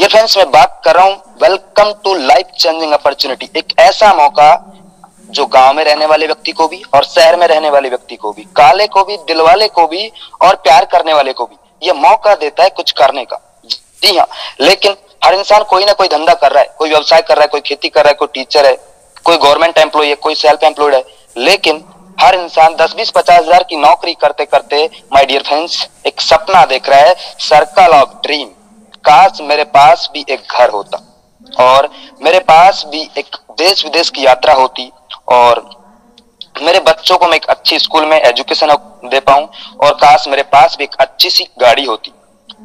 ये फ्रेंड्स मैं बात कर रहा हूं welcome to life changing opportunity, एक ऐसा मौका जो गांव में रहने वाले व्यक्ति को भी और शहर में रहने वाले व्यक्ति को भी, काले को भी, दिलवाले को भी और प्यार करने वाले को भी ये मौका देता है कुछ करने का। जी हाँ, लेकिन हर इंसान कोई ना कोई धंधा कर रहा है, कोई व्यवसाय कर रहा है, कोई खेती कर रहा है, कोई टीचर है, कोई गवर्नमेंट एम्प्लॉय है, कोई सेल्फ एम्प्लॉयड है। लेकिन हर इंसान 10-20-50 हजार की नौकरी करते करते माय डियर फ्रेंड्स एक सपना देख रहा है, सर्कल ऑफ ड्रीम। काश मेरे पास भी एक घर होता और मेरे पास भी एक देश विदेश की यात्रा होती और मेरे बच्चों को मैं एक अच्छी स्कूल में एजुकेशन दे पाऊं, और काश मेरे पास भी एक अच्छी सी गाड़ी होती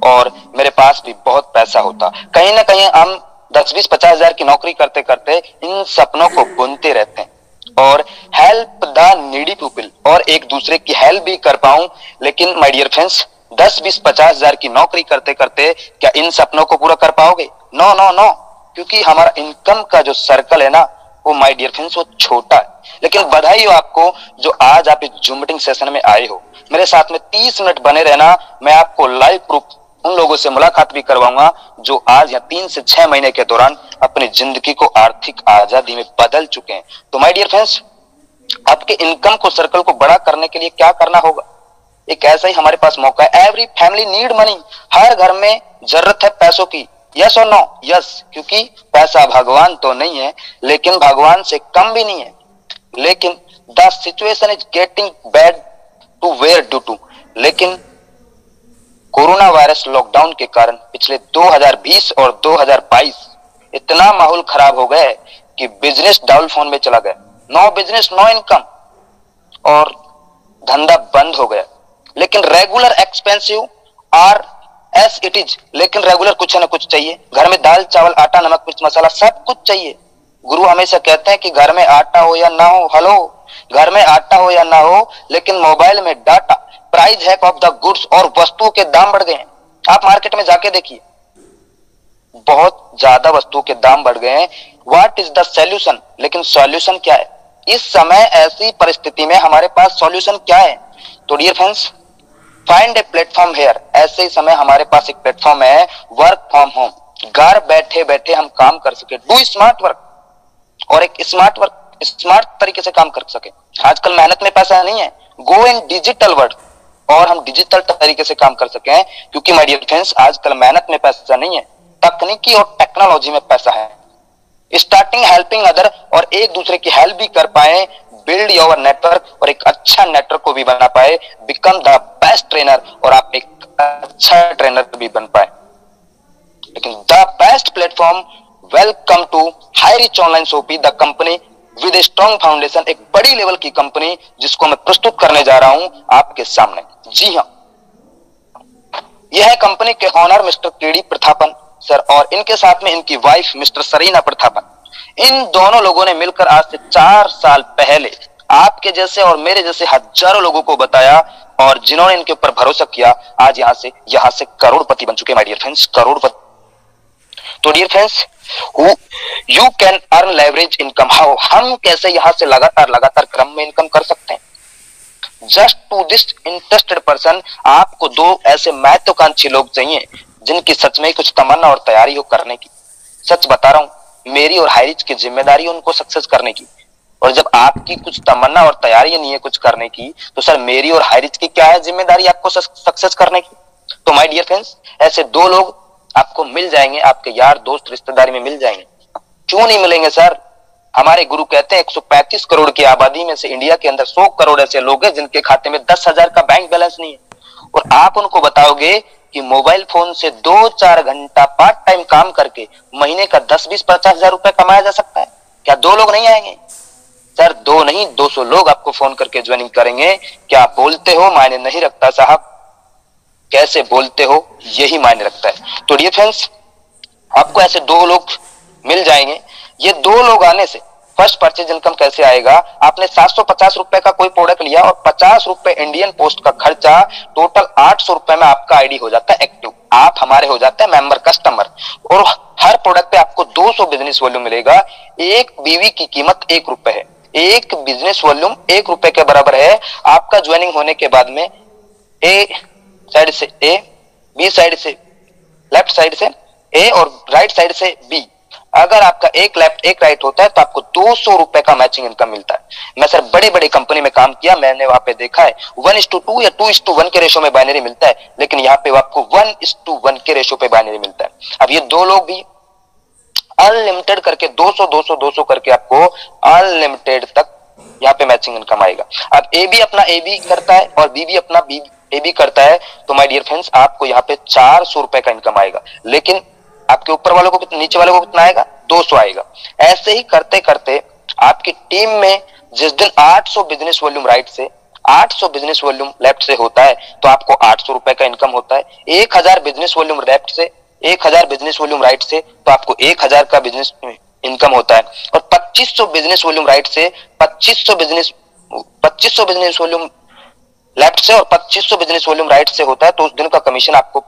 और मेरे पास भी बहुत पैसा होता। कहीं ना कहीं हम 10-20-50 हजार की नौकरी करते करते इन सपनों को बुनते रहते हैं और हेल्प द नीडी पीपल और एक दूसरे की हेल्प भी कर पाऊं। लेकिन माय डियर फ्रेंड्स 10-20-50 हजार की नौकरी करते करते क्या इन सपनों को पूरा कर पाओगे? नो नो नो, क्योंकि हमारा इनकम का जो सर्कल है ना वो माय डियर फ्रेंड्स वो छोटा है। लेकिन बधाई हो आपको जो आज आप इस जूम मीटिंग सेशन में आए हो। मेरे साथ में 30 मिनट बने रहना, मैं आपको लाइव प्रूफ उन लोगों से मुलाकात भी करवाऊंगा जो आज या 3 से 6 महीने के दौरान अपनी जिंदगी को आर्थिक आजादी में बदल चुके हैं। तो माय डियर फ्रेंड्स आपके इनकम को सर्कल को बड़ा करने के लिए क्या करना होगा? एक ऐसा ही हमारे पास मौका है। एवरी फैमिली नीड मनी, हर घर में जरूरत है पैसों की। यस और नो? यस, क्योंकि पैसा भगवान तो नहीं है लेकिन भगवान से कम भी नहीं है। लेकिन the situation is getting bad to where due to, लेकिन कोरोना वायरस लॉकडाउन के कारण पिछले 2020 और 2022 इतना माहौल खराब हो गया कि बिजनेस डाउन फोन में चला गया। नो बिजनेस नो इनकम और धंधा बंद हो गया। लेकिन regular expensive R S it is, लेकिन रेगुलर कुछ ना कुछ चाहिए। घर में दाल चावल आटा नमक मिर्च मसाला सब कुछ चाहिए। गुरु हमेशा कहते हैं कि घर में आटा हो या ना हो, हेलो, घर में आटा हो या ना हो लेकिन मोबाइल में data, price hack of the goods और वस्तुओं के दाम बढ़ गए हैं। आप मार्केट में जाके देखिए, बहुत ज्यादा वस्तुओं के दाम बढ़ गए हैं। What is the solution? लेकिन सॉल्यूशन क्या है इस समय? ऐसी परिस्थिति में हमारे पास सॉल्यूशन क्या है? तो dear friends find a platform here. ऐसे ही समय हमारे पास एक प्लेटफॉर्म है, वर्क फ्रॉम होम। घर बैठे बैठे हम काम कर सके, डू स्मार्ट वर्क, और एक स्मार्ट तरीके से काम कर सके। आजकल मेहनत में पैसा नहीं है, गो इन डिजिटल वर्ल्ड और हम डिजिटल तरीके से काम कर सके। क्योंकि माय डियर फ्रेंड्स आजकल मेहनत में पैसा नहीं है, तकनीकी और टेक्नोलॉजी में पैसा है। स्टार्टिंग हेल्पिंग अदर और एक दूसरे की हेल्प भी कर पाए, बिल्ड योर नेटवर्क और एक अच्छा नेटवर्क को भी बना पाए, बिकम द बेस्ट ट्रेनर और आप एक अच्छा ट्रेनर भी बन पाए। लेकिन the best platform, welcome to high rich online shopping, the company with a strong foundation, एक बड़ी लेवल की कंपनी जिसको मैं प्रस्तुत करने जा रहा हूं आपके सामने। जी हाँ, यह है कंपनी के owner mister KD Prathapan sir और इनके साथ में इनकी वाइफ मिस्टर सरीना प्रथापन। इन दोनों लोगों ने मिलकर आज से 4 साल पहले आपके जैसे और मेरे जैसे हजारों लोगों को बताया और जिन्होंने इनके ऊपर भरोसा किया आज यहां से करोड़पति बन चुके माय डियर फ्रेंड्स, करोड़पति। तो dear friends you can earn leverage income. How? हम कैसे यहां से लगातार क्रम में इनकम कर सकते हैं? Just to this interested person, आपको 2 ऐसे महत्वाकांक्षी लोग चाहिए जिनकी सच में कुछ तमन्ना और तैयारी हो करने की। सच बता रहा हूं, मेरी और हाईरिच की जिम्मेदारी उनको सक्सेस करने की, और जब आपकी कुछ तमन्ना और तैयारी नहीं है कुछ करने की तो सर मेरी और हाईरिच की क्या है जिम्मेदारी आपको सक्सेस करने की? तो माय डियर फ्रेंड्स ऐसे 2 लोग आपको मिल जाएंगे, आपके यार दोस्त रिश्तेदारी में मिल जाएंगे। क्यों नहीं मिलेंगे सर? हमारे गुरु कहते हैं 135 करोड़ की आबादी में से इंडिया के अंदर 100 करोड़ ऐसे लोग हैं जिनके खाते में 10,000 का बैंक बैलेंस नहीं है, और आप उनको बताओगे कि मोबाइल फोन से 2-4 घंटा पार्ट टाइम काम करके महीने का 10-20-50 हजार रुपए कमाया जा सकता है। क्या 2 लोग नहीं आएंगे? सर 2 नहीं 200 लोग आपको फोन करके ज्वाइनिंग करेंगे। क्या आप बोलते हो मायने नहीं रखता साहब, कैसे बोलते हो यही मायने रखता है। तो डियर फ्रेंड्स आपको ऐसे 2 लोग मिल जाएंगे। ये 2 लोग आने से फर्स्ट परचेज इनकम कैसे आएगा? आपने 750 रुपए का कोई प्रोडक्ट लिया और 50 रुपए इंडियन पोस्ट का खर्चा, टोटल 800 रुपए में आपका आईडी हो जाता है एक्टिव, आप हमारे हो जाते हैं मेंबर कस्टमर, और हर प्रोडक्ट पे आपको 200 बिजनेस वॉल्यूम मिलेगा। एक बीवी की कीमत 1 रुपए है, एक बिजनेस वॉल्यूम 1 रुपए के बराबर है। आपका ज्वाइनिंग होने के बाद में ए साइड से ए, बी साइड से लेफ्ट साइड से ए और राइट साइड से बी, अगर आपका एक लेफ्ट एक राइट होता है तो आपको 200 रुपए का मैचिंग इनकम मिलता है। मैं सर बड़े बड़े कंपनी में काम किया, मैंने वहां पे देखा है 1:2 या 2:1 के रेशो में बाइनरी मिलता है, लेकिन यहाँ पे आपको 1:1 के रेशो पे बाइनरी मिलता है। अब ये दो लोग भी अनलिमिटेड करके 200 200 200 करके आपको अनलिमिटेड तक यहाँ पे मैचिंग इनकम आएगा। अब ए भी अपना ए बी करता है और बी भी अपना बी ए बी करता है, तो माय डियर फ्रेंड्स आपको यहाँ पे 400 रुपए का इनकम आएगा, लेकिन आपके ऊपर वालों को नीचे वालों को कितना आएगा, 200 आएगा। ऐसे ही करते करते आपकी टीम में जिस दिन 800 बिजनेस वॉल्यूम राइट से 800 बिजनेस वॉल्यूम लेफ्ट से होता है तो आपको 800 रुपए का इनकम होता है। 1000 बिजनेस वॉल्यूम लेफ्ट से 1000 बिजनेस वॉल्यूम राइट से तो आपको 1000 का बिजनेस इनकम होता है। और 2500 बिजनेस वॉल्यूम राइट से 2500 बिजनेस वॉल्यूम लेफ्ट से और 2500 बिजनेस वॉल्यूम राइट से होता है तो उस दिन का कमीशन आपको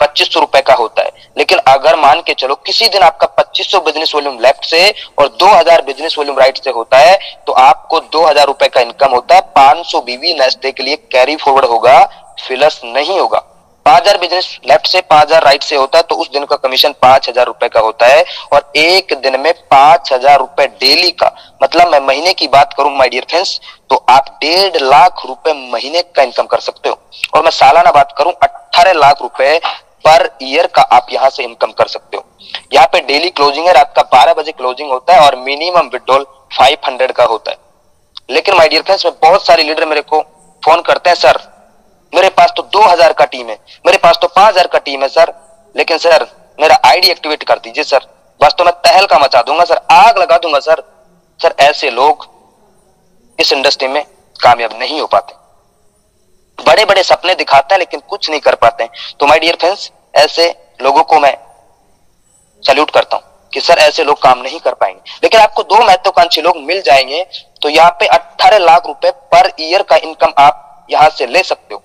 2500 रुपए का होता है। लेकिन अगर मान के चलो किसी दिन आपका 2500 बिजनेस वॉल्यूम लेफ्ट से और 2000 बिजनेस वॉल्यूम राइट से होता है तो आपको 2000 रुपए का इनकम होता है। 500 बीवी नेक्स्ट डे के लिए कैरी फॉरवर्ड होगा, फिलस नहीं होगा। 5000 बिजनेस लेफ्ट से 5000 राइट से होता है तो उस दिन का कमीशन 5000 रुपए का होता है। और एक दिन में 5000 रुपए डेली का, मतलब मैं महीने की बात करूं माय डियर फ्रेंड्स तो आप 1.5 लाख रुपए महीने का इनकम कर सकते हो। और मैं सालाना बात करूं 18 लाख रुपए पर ईयर का आप यहां से इनकम कर सकते हो। यहाँ पे डेली क्लोजिंग है, रात का 12 बजे क्लोजिंग होता है और मिनिमम विड्रॉल 500 का होता है। लेकिन माय डियर फ्रेंड्स में बहुत सारे लीडर मेरे को फोन करते हैं, सर मेरे पास तो 2000 का टीम है, मेरे पास तो 5000 का टीम है सर, लेकिन सर मेरा आईडी एक्टिवेट कर दीजिए सर, बस तो मैं तहलका मचा दूंगा सर, आग लगा दूंगा सर। सर ऐसे लोग इस इंडस्ट्री में कामयाब नहीं हो पाते, बड़े बड़े सपने दिखाते हैं लेकिन कुछ नहीं कर पाते। तो माय डियर फ्रेंड्स ऐसे लोगों को मैं सैल्यूट करता हूं कि सर ऐसे लोग काम नहीं कर पाएंगे। लेकिन आपको दो महत्वाकांक्षी लोग मिल जाएंगे तो यहाँ पे 18 लाख रुपए पर ईयर का इनकम आप यहां से ले सकते हो।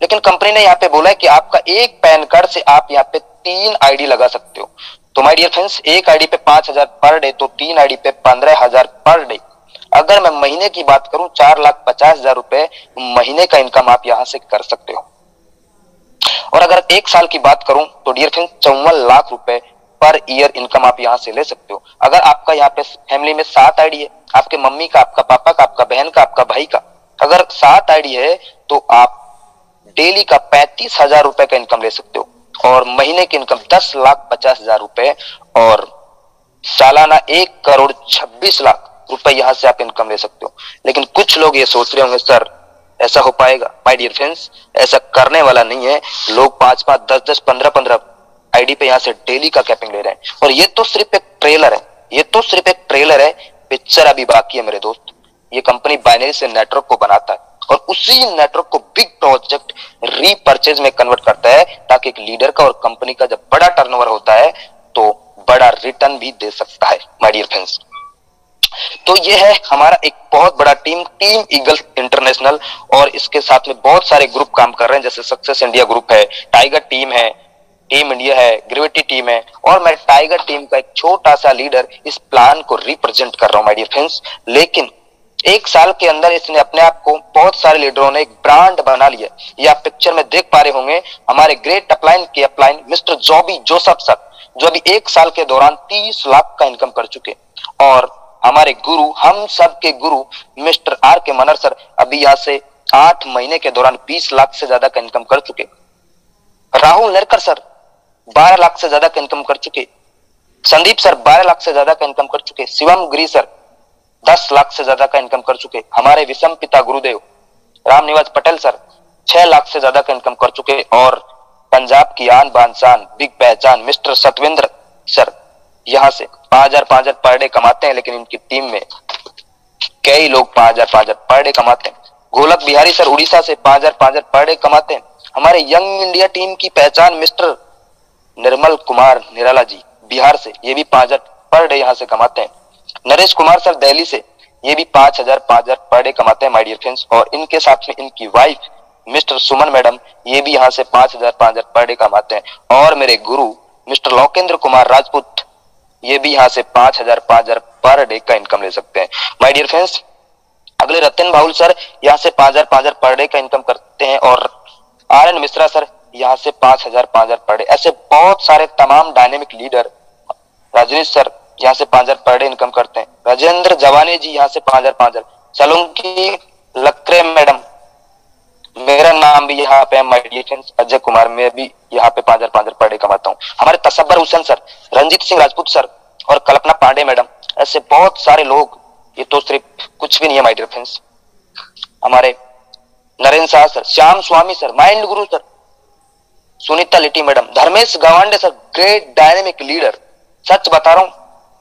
लेकिन कंपनी ने यहाँ पे बोला है कि आपका एक पैन कार्ड से आप यहाँ पे 3 आईडी लगा सकते हो। तो माय डियर फ्रेंड्स एक आईडी पे 5000 पर डे तो 3 आईडी पे 15000 पर डे। अगर मैं महीने की बात करूं 4,50,000 रुपए महीने का इनकम आप यहां से कर सकते हो। और अगर एक साल की बात करूं तो डियर फ्रेंड्स 54 लाख रुपए पर ईयर इनकम आप यहां से ले सकते हो। अगर आपका यहाँ पे फैमिली में 7 आईडी है, आपके मम्मी का, आपका पापा का, आपका बहन का, आपका भाई का, अगर 7 आईडी है तो आप डेली का 35,000 रुपए का इनकम ले सकते हो और महीने की इनकम 10,50,000 रुपए और सालाना 1,26,00,000 रुपए यहां से आप इनकम ले सकते हो। लेकिन कुछ लोग ये सोच रहे होंगे सर ऐसा हो पाएगा? माय डियर फ्रेंड्स ऐसा करने वाला नहीं है। लोग 5-5, 10-10, 15-15 आईडी पे यहां से डेली का कैपिंग ले रहे हैं। और ये तो सिर्फ एक ट्रेलर है, ये तो सिर्फ एक ट्रेलर है, पिक्चर अभी बाकी है मेरे दोस्त। ये कंपनी बाइनरी से नेटवर्क को बनाता है और उसी नेटवर्क को बिग प्रोजेक्ट रीपर्चेज में कन्वर्ट करता है ताकि एक लीडर का और कंपनी का जब बड़ा टर्नओवर होता है तो बड़ा रिटर्न भी दे सकता है माय डियर फ्रेंड्स। तो ये है हमारा एक बहुत बड़ा टीम ईगल इंटरनेशनल और इसके साथ में बहुत सारे ग्रुप काम कर रहे हैं, जैसे सक्सेस इंडिया ग्रुप है, टाइगर टीम है, टीम इंडिया है, ग्रेविटी टीम है और मैं टाइगर टीम का एक छोटा सा लीडर इस प्लान को रिप्रेजेंट कर रहा हूं माय डियर फ्रेंड्स। लेकिन एक साल के अंदर इसने अपने आप को बहुत सारे लीडरों ने एक ब्रांड बना लिया। ये आप पिक्चर में देख पा रहे होंगे हमारे ग्रेट अपलाइन के अपलाइन मिस्टर जॉबी जोसेफ सर, जो अभी एक साल के दौरान 30 लाख का इनकम कर चुके। और हमारे गुरु, हम सब के गुरु मिस्टर आर के मनर सर अभी यहां से 8 महीने के दौरान 20 लाख से ज्यादा का इनकम कर चुके। राहुल नेरकर सर 12 लाख से ज्यादा का इनकम कर चुके। संदीप सर 12 लाख से ज्यादा का इनकम कर चुके। शिवम गिरी सर 10 लाख से ज्यादा का इनकम कर चुके। हमारे विषम पिता गुरुदेव राम निवास पटेल सर 6 लाख से ज्यादा का इनकम कर चुके। और पंजाब की आन बान शान बिग पहचान मिस्टर सतविंद्र सर यहां से 5,000 पर डे कमाते हैं, लेकिन इनकी टीम में कई लोग 5,000 पर डे कमाते हैं। गोलक बिहारी सर उड़ीसा से 5,000 पर डे कमाते हैं। हमारे यंग इंडिया टीम की पहचान मिस्टर निर्मल कुमार निराला जी बिहार से, ये भी 5,000 पर डे यहां से कमाते हैं। नरेश कुमार सर दिल्ली से, ये भी 5,000 पर डे कमाते हैं माय डियर फ्रेंड्स। और इनके साथ में इनकी वाइफ मिस्टर सुमन मैडम, ये भी यहाँ से 5,000 पर डे कमाते हैं। और मेरे गुरु मिस्टर लोकेंद्र कुमार राजपूत, ये भी यहाँ से 5,000 पर डे का इनकम ले सकते हैं माय डियर फ्रेंड्स। अगले रतन बाहुल सर यहाँ से 5,000 पर डे का इनकम करते हैं। और आर एन मिश्रा सर यहाँ से 5,000 पर डे, ऐसे बहुत सारे तमाम डायनेमिक लीडर। रजनीश सर यहाँ से 5,000 पर डे इनकम करते हैं। राजेंद्र जवाने जी यहाँ से 5,000। सलूंकी लक्रे मैडम, मेरा नाम भी यहाँ पे, my dear friends Ajay Kumar, मैं भी यहाँ पे 5,000 पर डे कमाता हूँ। हमारे तसब्बर हुसैन सर, रंजीत सिंह राजपूत सर और कल्पना पांडे मैडम, ऐसे बहुत सारे लोग। ये तो सिर्फ कुछ भी नहीं है माय डियर फ्रेंड्स। हमारे Narendra Shah sir, Shyam Swami sir, mind guru sir, Sunita Litti madam, Dharmesh Gawande sir, great dynamic leader. सच बता रहा हूं,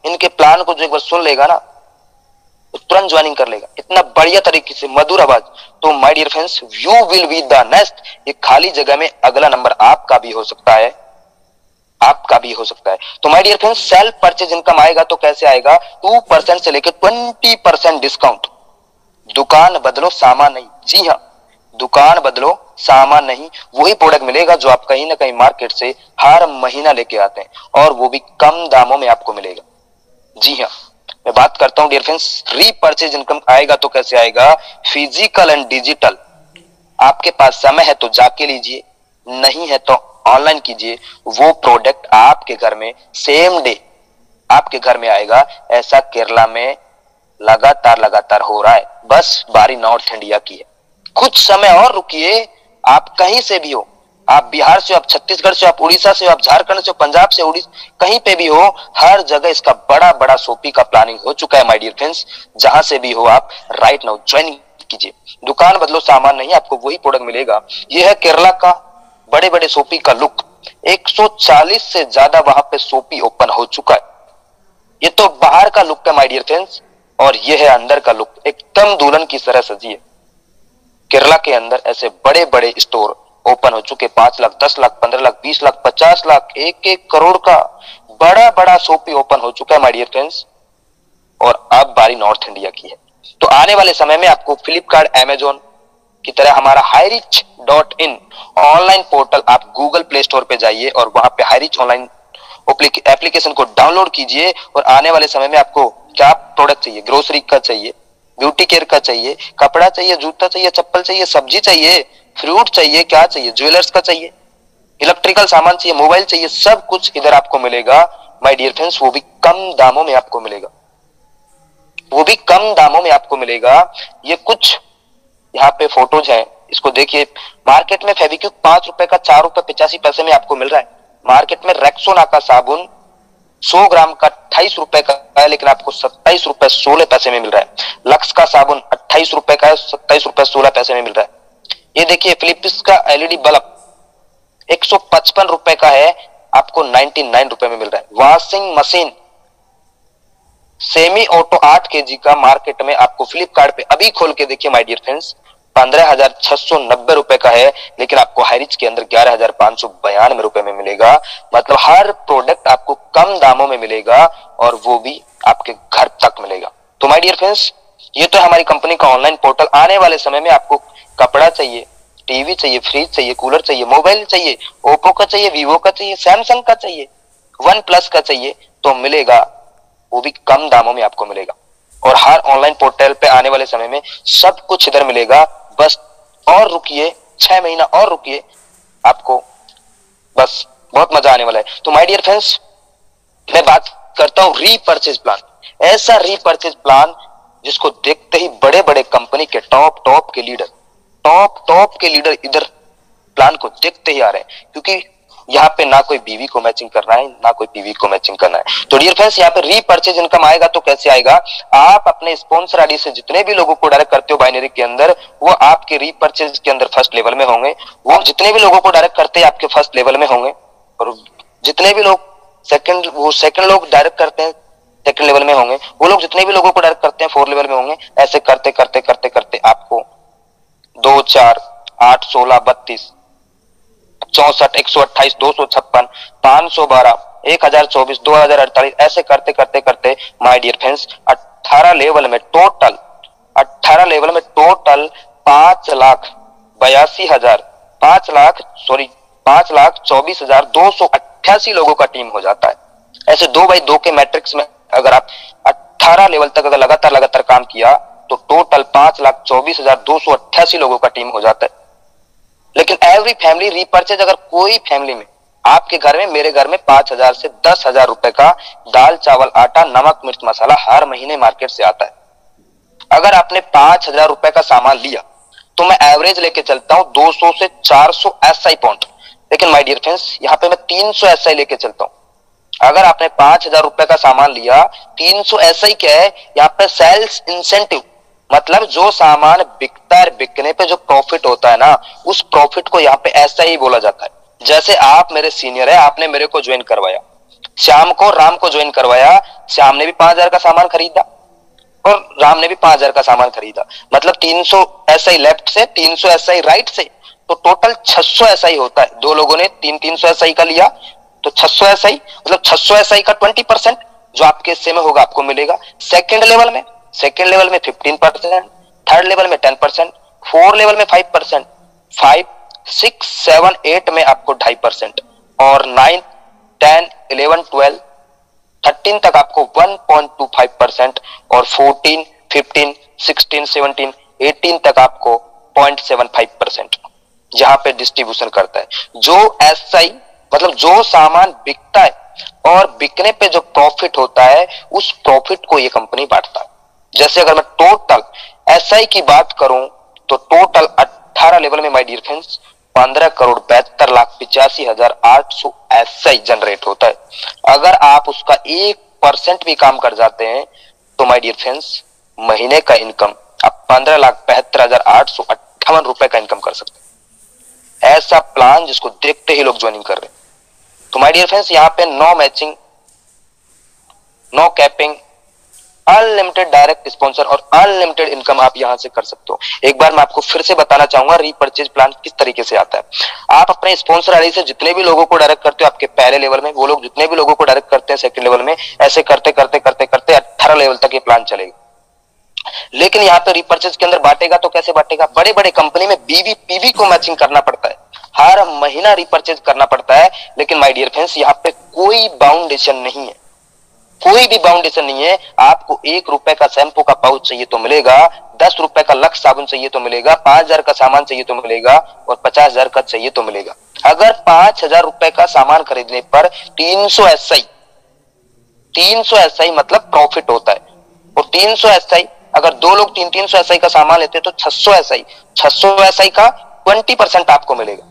इनके प्लान को जो एक बार सुन लेगा ना तो तुरंत ज्वाइनिंग कर लेगा, इतना बढ़िया तरीके से मधुर आवाज। तो my dear friends, you will be the next. ये खाली जगह में अगला नंबर आपका भी हो सकता है, आपका भी हो सकता है। तो my dear friends, self purchase income आएगा तो कैसे आएगा? 2% से लेकर 20% डिस्काउंट। दुकान बदलो सामान नहीं। जी हाँ, दुकान बदलो सामान नहीं, वही प्रोडक्ट मिलेगा जो आप कहीं ना कहीं मार्केट से हर महीना लेके आते हैं, और वो भी कम दामों में आपको मिलेगा। जी हाँ, मैं बात करता हूं डियर फ्रेंड्स, रीपरचेज इनकम आएगा तो कैसे आएगा? Physical and digital. आपके पास समय है तो जाके लीजिए, नहीं है तो ऑनलाइन कीजिए। वो प्रोडक्ट आपके घर में सेम डे आपके घर में आएगा। ऐसा केरला में लगातार हो रहा है, बस बारी नॉर्थ इंडिया की है। कुछ समय और रुकिए, आप कहीं से भी हो, आप बिहार से हो, आप छत्तीसगढ़ से हो, आप उड़ीसा से हो, आप झारखंड से हो, पंजाब से, उड़ीसा, कहीं पे भी हो, हर जगह इसका बड़ा बड़ा सोपी का प्लानिंग हो चुका है माय डियर फ्रेंड्स। जहां से भी हो आप राइट नाउ ज्वाइनिंग कीजिए। दुकान बदलो सामान नहीं, आपको वही प्रोडक्ट मिलेगा। यह है केरला का बड़े बड़े सोपी का लुक। 140 से ज्यादा वहां पे सोपी ओपन हो चुका है। ये तो बाहर का लुक है माय डियर फ्रेंड्स, और ये है अंदर का लुक, एकदम दुल्हन की तरह सजी है। केरला के अंदर ऐसे बड़े बड़े स्टोर ओपन हो चुके, 5 लाख, 10 लाख, 15 लाख, 20 लाख, 50 लाख, 1-1 करोड़ का बड़ा बड़ा शॉपी ओपन हो चुका है माय डियर फ्रेंड्स। और अब बारी नॉर्थ इंडिया की है। तो आने वाले समय में आपको फ्लिपकार्ट, अमेजोन की तरह हमारा हाईरिच.इन ऑनलाइन पोर्टल, आप गूगल प्ले स्टोर पे जाइए और वहां पे हाईरिच ऑनलाइन एप्लीकेशन को डाउनलोड कीजिए। और आने वाले समय में आपको क्या प्रोडक्ट चाहिए, ग्रोसरी का चाहिए, ब्यूटी केयर का चाहिए, कपड़ा चाहिए, जूता चाहिए, चप्पल चाहिए, सब्जी चाहिए, फ्रूट चाहिए, क्या चाहिए, ज्वेलर्स का चाहिए, इलेक्ट्रिकल सामान चाहिए, मोबाइल चाहिए, सब कुछ इधर आपको मिलेगा माय डियर फ्रेंड्स। वो भी कम दामों में आपको मिलेगा, वो भी कम दामों में आपको मिलेगा। ये कुछ यहाँ पे फोटोज है, इसको देखिए। मार्केट में फेविक्विक 5 रुपए का 4 रुपए 85 पैसे में आपको मिल रहा है। मार्केट में रेक्सोना का साबुन 100 ग्राम का 28 रुपए का है, लेकिन आपको 27 रुपए 16 पैसे में मिल रहा है। लक्स का साबुन 28 रुपए का है, 27 रुपए 16 पैसे में मिल रहा है। ये देखिए फिलिप्स का एलईडी बल्ब 155 रुपए का है, आपको 99 रुपए में मिल रहा है। Washing machine semi auto 8 KG का मार्केट में आपको फ्लिपकार्ट पे अभी खोल के देखिए माय डियर फ्रेंड्स 15,690 रुपए का है, लेकिन आपको हाईरिच के अंदर 11,592 रुपए में मिलेगा। मतलब हर प्रोडक्ट आपको कम दामों में मिलेगा, और वो भी आपके घर तक मिलेगा। तो माय डियर फ्रेंड्स, ये तो हमारी कंपनी का ऑनलाइन पोर्टल। आने वाले समय में आपको कपड़ा चाहिए, टीवी चाहिए, फ्रिज चाहिए, कूलर चाहिए, मोबाइल चाहिए, ओप्पो का चाहिए, वीवो का चाहिए, सैमसंग का चाहिए, वन प्लस का चाहिए, तो मिलेगा, वो भी कम दामों में आपको मिलेगा। और हर ऑनलाइन पोर्टल पे आने वाले समय में सब कुछ इधर मिलेगा। बस और रुकिए, 6 महीना और रुकिए, आपको बस बहुत मजा आने वाला है। तो माय डियर फ्रेंड्स, मैं बात करता हूं रीपरचेज प्लान। ऐसा रीपरचेज प्लान जिसको देखते ही बड़े बड़े कंपनी के टॉप के लीडर इधर प्लान को देखते ही आ रहे हैं, क्योंकि यहाँ पे ना कोई बीवी को मैचिंग करना है, ना कोई पीवी को मैचिंग करना है। तो डियर फ्रेंड्स, यहाँ पे रीपरचेज इनकम आएगा तो कैसे आएगा? आप अपने स्पॉन्सर आईडी से जितने भी लोगों को डायरेक्ट करते हो बाइनरी के अंदर, वो आपके रीपरचेज के अंदर फर्स्ट लेवल में होंगे। वो जितने भी लोगों को डायरेक्ट करते हैं आपके फर्स्ट लेवल में होंगे, और जितने भी लोग सेकंड लोग डायरेक्ट करते हैं सेकंड लेवल में होंगे। वो लोग जितने भी लोगों को डायरेक्ट करते हैं 4 लेवल में होंगे। ऐसे करते करते आपको 2, 4, 8, 16, 32, 64, 128, 256, 512, 1024, 2048, ऐसे करते करते माय डियर फ्रेंड्स 18 लेवल में टोटल 5,24,288 लोगों का टीम हो जाता है। ऐसे 2x2 के मैट्रिक्स में अगर आप 18 लेवल तक अगर लगातार काम किया तो टोटल 5,24,288 लोगों का टीम हो जाता है। लेकिन एवरी फैमिली रीपर्चेज, अगर कोई फैमिली में, आपके घर में, मेरे घर में 5,000 से 10,000 रुपए का दाल चावल आटा नमक मिर्च मसाला हर महीने मार्केट से आता है। अगर आपने 5,000 रुपए का सामान लिया तो मैं एवरेज लेके चलता हूं 200 से 400 एसआई पॉइंट, लेकिन माय डियर फ्रेंड्स यहाँ पे मैं 300 एसआई लेके चलता हूं। अगर आपने 5,000 रुपए का सामान लिया, 300 एसआई क्या है यहाँ पे? सेल्स इंसेंटिव, मतलब जो सामान बिकता है, बिकने पे जो प्रॉफिट होता है ना, उस प्रॉफिट को यहाँ पे ऐसा ही बोला जाता है। जैसे आप मेरे सीनियर है, आपने मेरे को ज्वाइन करवाया, श्याम को राम को ज्वाइन करवाया, श्याम ने भी 5,000 का सामान खरीदा और राम ने भी 5,000 का सामान खरीदा, मतलब 300 एसआई लेफ्ट से 300 एसआई राइट से, तो टोटल 600 एसआई होता है। दो लोगों ने 300 एसआई का लिया तो 600 एसआई, मतलब 600 एसआई का 20% जो आपके हिस्से में होगा आपको मिलेगा। सेकंड लेवल में 15%, थर्ड लेवल में 10%, फोर्थ लेवल में 5%, 5, 6, 7, 8 में आपको 2.5% और 9, 10, 11, 12, 13 तक आपको 1.25% और 14, 15, 16, 17, 18 तक आपको 0.75% जहां पे डिस्ट्रीब्यूशन करता है। जो एसआई मतलब जो सामान बिकता है और बिकने पे जो प्रॉफिट होता है, उस प्रॉफिट को ये कंपनी बांटता है। जैसे अगर मैं टोटल एसआई की बात करूं तो टोटल 18 लेवल में my dear friends 15,72,85,800 SI generate होता है। अगर आप उसका 1% भी काम कर जाते हैं तो माय डियर फ्रेंड्स महीने का इनकम आप 15,72,858 रुपए का इनकम कर सकते हैं। ऐसा प्लान जिसको देखते ही लोग ज्वाइनिंग कर रहे हैं। तो माय डियर फ्रेंड्स यहाँ पे no matching, no capping, unlimited direct sponsor और अनलिमिटेड इनकम आप यहां से कर सकते हो। एक बार मैं आपको फिर से बताना चाहूंगा रीपर्चेज प्लान किस तरीके से आता है। आप अपने स्पॉन्सर आईडी से जितने भी लोगों को डायरेक्ट करते हो आपके पहले लेवल में, वो लोग जितने भी लोगों को डायरेक्ट करते हैं सेकंड लेवल में, ऐसे करते करते करते करते 18 लेवल तक ये प्लान चलेगा। लेकिन यहाँ पे रीपर्चेज के अंदर बांटेगा तो कैसे बांटेगा? बड़े बड़े कंपनी में बीवी पीवी को मैचिंग करना पड़ता है, हर महीना रीपर्चेज करना पड़ता है। लेकिन माय डियर फ्रेंड्स यहाँ पे कोई बाउंडेशन नहीं है, कोई भी बाउंडेशन नहीं है। आपको 1 रुपए का शैम्पू का पाउच चाहिए तो मिलेगा, 10 रुपए का लक्स साबुन चाहिए तो मिलेगा, 5,000 का सामान चाहिए तो मिलेगा और 50,000 का चाहिए तो मिलेगा। अगर 5,000 रुपए का सामान खरीदने पर 300 एसआई मतलब प्रॉफिट होता है। और 300 एसआई अगर दो लोग 300 एसआई का सामान लेते हैं तो 600 एसआई का 20% आपको मिलेगा।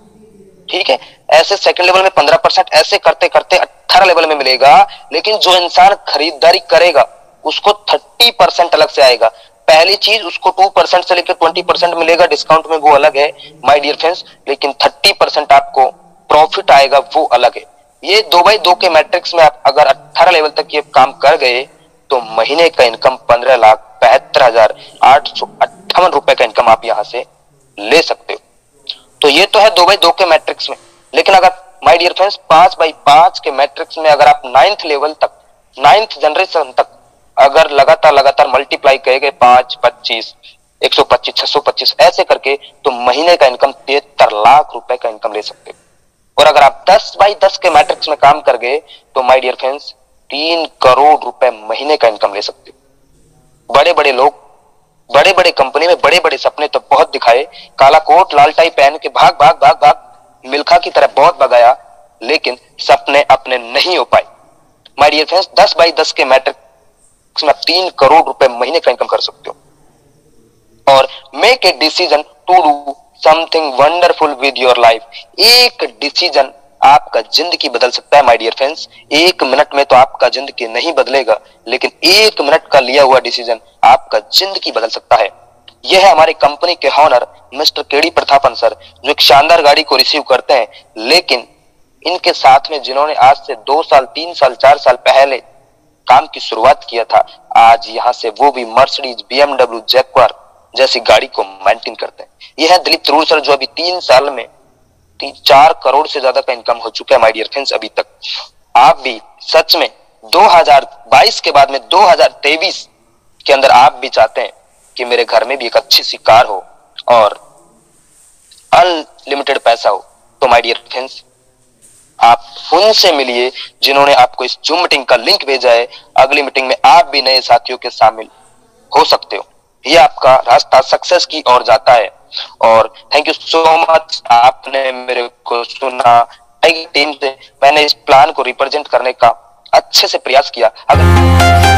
ठीक है, ऐसे सेकंड लेवल में 15%, ऐसे करते करते 18 लेवल में मिलेगा। लेकिन जो इंसान खरीदारी करेगा उसको 30% अलग से आएगा। पहली चीज उसको 2% से लेकर 20% मिलेगा डिस्काउंट में, वो अलग है माय डियर फ्रेंड्स। लेकिन 30% आपको प्रॉफिट आएगा, वो अलग है। ये 2x2 के मैट्रिक्स में आप अगर 18 लेवल तक ये काम कर गए तो महीने का इनकम 15,72,858 रुपए का इनकम आप यहां से ले सकते हो। तो ये तो है 2x2 के मैट्रिक्स में। लेकिन अगर माय डियर फ्रेंड्स 5x5 के मैट्रिक्स में अगर आप 9th लेवल तक, 9th जनरेशन तक अगर लगातार मल्टीप्लाई करेंगे 5, 25, 125, 625 ऐसे करके, तो महीने का इनकम 73 लाख रुपए का इनकम ले सकते हो। और अगर आप 10x10 के मैट्रिक्स में काम कर गए तो माय डियर फ्रेंड्स 3 करोड़ रुपए महीने का इनकम ले सकते हो। बड़े बड़े लोग बड़े बड़े कंपनी में बड़े बड़े सपने तो बहुत दिखाए, काला कोट लाल टाई पहन के भाग भाग भाग भाग मिल्खा की तरह बहुत भगाया, लेकिन सपने अपने नहीं हो पाए। माय डियर फ्रेंड्स 10x10 के मैट्रिक्स में 3 करोड़ रुपए महीने का इनकम कर सकते हो। और make a decision to do something wonderful with your life. एक डिसीजन आपका जिंदगी बदल सकता है माय डियर फ्रेंड्स। 1 मिनट में तो आपका जिंदगी नहीं बदलेगा, लेकिन 1 मिनट का लिया हुआ डिसीजन आपका जिंदगी बदल सकता है। यह है हमारी कंपनी के owner mister KD Prathapan sir, जो एक शानदार गाड़ी को रिसीव करते हैं। लेकिन इनके साथ में जिन्होंने आज से 2 साल 3 साल 4 साल पहले काम की शुरुआत किया था, आज यहां से वो भी मर्सिडीज, BMW, जैगुआर जैसी गाड़ी को मेंटेन करते हैं। यह है दिलीप तरूर सर, जो अभी 3 साल में 4 करोड़ से ज्यादा का इनकम हो चुका है माय डियर फ्रेंड्स अभी तक। आप भी सच में 2022 के बाद में 2023 के अंदर आप भी चाहते हैं कि मेरे घर में भी एक अच्छी सी कार हो और अनलिमिटेड पैसा हो, तो माय डियर फ्रेंड्स आप उनसे मिलिए जिन्होंने आपको इस जूम मीटिंग का लिंक भेजा है। अगली मीटिंग में आप भी नए साथियों के शामिल हो सकते हो। ये आपका रास्ता सक्सेस की ओर जाता है। और थैंक यू सो मच, आपने मेरे को सुना। टीम से मैंने इस प्लान को रिप्रेजेंट करने का अच्छे से प्रयास किया। अगर